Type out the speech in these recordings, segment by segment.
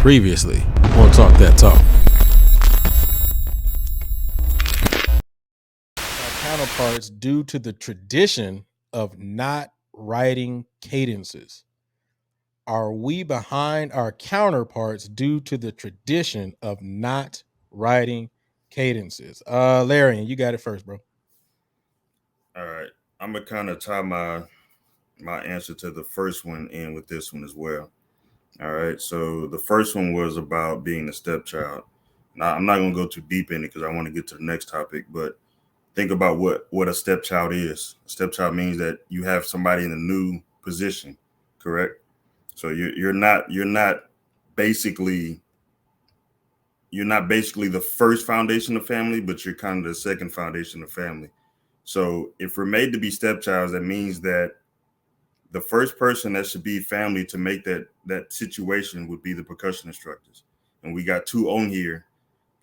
Previously on Talk That Talk. Our counterparts due to the tradition of not writing cadences. Are we behind our counterparts due to the tradition of not writing cadences? Larry, you got it first, bro. All right. I'm gonna kind of tie my answer to the first one in with this one as well. All right. So the first one was about being a stepchild. Now I'm not gonna go too deep in it because I want to get to the next topic, but think about what a stepchild is. A stepchild means that you have somebody in a new position, correct? So you're not basically the first foundation of family, but you're kind of the second foundation of family. So if we're made to be stepchilds, that means that the first person that should be family to make that situation would be the percussion instructors. And we got two on here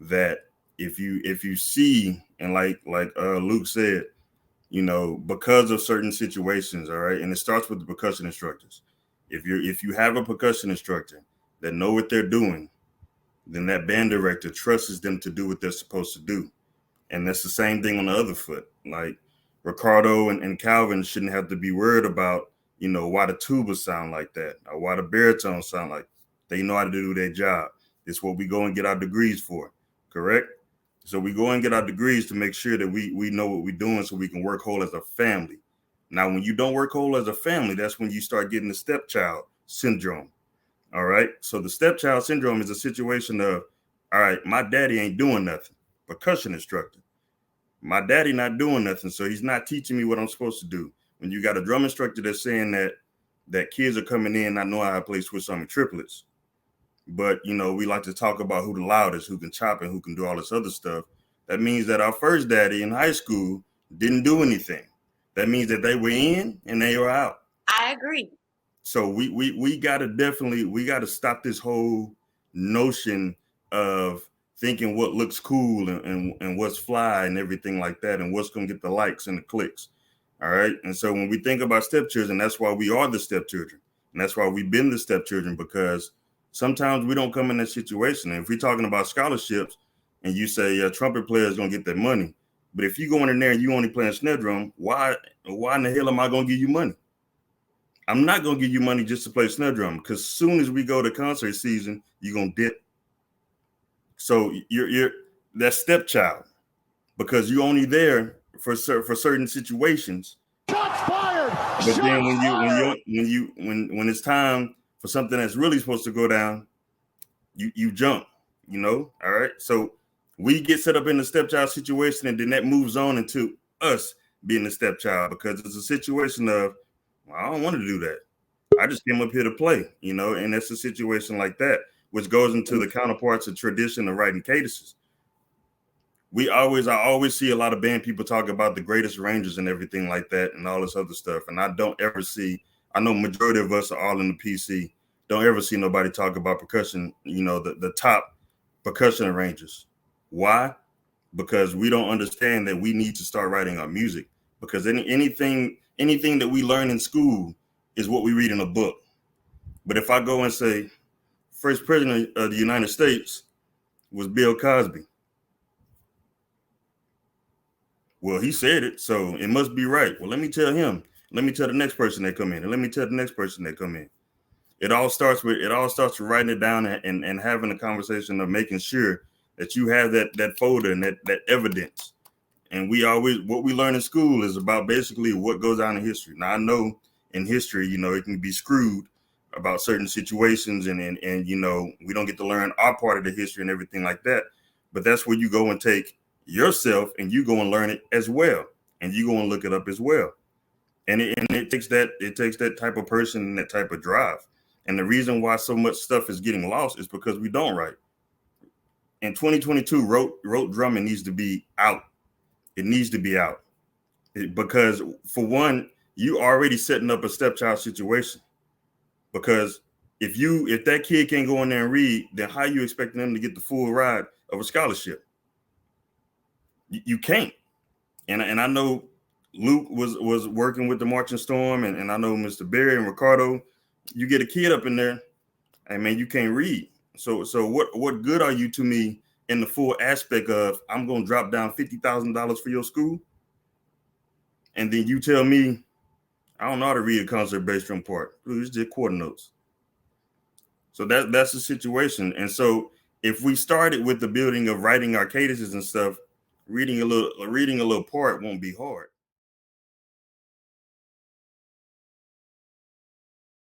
that if you see, and like Luke said, because of certain situations, all right, and it starts with the percussion instructors. If you have a percussion instructor that know what they're doing, then that band director trusts them to do what they're supposed to do. And that's the same thing on the other foot. Like Ricardo and Calvin shouldn't have to be worried about, why the tubas sound like that or why the baritones sound like they know how to do their job. It's what we go and get our degrees for, correct? So we go and get our degrees to make sure that we know what we're doing so we can work whole as a family. Now, when you don't work whole as a family, that's when you start getting the stepchild syndrome. All right. So the stepchild syndrome is a situation of, all right, my daddy ain't doing nothing. Percussion instructor. My daddy not doing nothing, so he's not teaching me what I'm supposed to do. When you got a drum instructor that's saying that kids are coming in not knowing how to play Swiss Army triplets, but we like to talk about who the loudest, who can chop and who can do all this other stuff. That means that our first daddy in high school didn't do anything. That means that they were in and they were out. I agree. So we gotta stop this whole notion of thinking what looks cool and what's fly and everything like that and what's gonna get the likes and the clicks. All right. And so when we think about stepchildren, that's why we are the stepchildren. And that's why we've been the stepchildren, because sometimes we don't come in that situation. And if we're talking about scholarships and you say a trumpet player is gonna get that money, but if you go in there and you only playing snare drum, why in the hell am I gonna give you money? I'm not going to give you money just to play snare drum, because as soon as we go to concert season, you're going to dip. So you're that stepchild, because you're only there for certain situations. Shots fired. But then when it's time for something that's really supposed to go down, you jump, all right? So we get set up in the stepchild situation, and then that moves on into us being the stepchild, because it's a situation of, I don't want to do that. I just came up here to play, and that's a situation like that, which goes into the counterparts of tradition of writing cadences. I always see a lot of band people talk about the greatest arrangers and everything like that and all this other stuff. And I don't ever see, I know majority of us are all in the PC, don't ever see nobody talk about percussion, the top percussion arrangers. Why? Because we don't understand that we need to start writing our music, because anything that we learn in school is what we read in a book. But if I go and say, first president of the United States was Bill Cosby. Well, he said it, so it must be right. Well, let me tell him. Let me tell the next person that come in, and let me tell the next person that come in. It all starts with writing it down and having a conversation of making sure that you have that folder and that evidence. And what we learn in school is about basically what goes on in history. Now, I know in history, it can be screwed about certain situations and we don't get to learn our part of the history and everything like that. But that's where you go and take yourself and you go and learn it as well. And you go and look it up as well. And it takes that type of person and that type of drive. And the reason why so much stuff is getting lost is because we don't write. In 2022, rote drumming needs to be out. It needs to be out, because for one, you already setting up a stepchild situation, because if that kid can't go in there and read, then how are you expecting them to get the full ride of a scholarship? You can't. And I know Luke was working with the Marching Storm, and I know Mr. Berry and Ricardo. You get a kid up in there, hey man, you can't read. So what good are you to me in the full aspect of I'm gonna drop down $50,000 for your school, and then you tell me I don't know how to read a concert bass drum part. It's just quarter notes. So that's the situation. And so if we started with the building of writing our cadences and stuff, reading a little part won't be hard.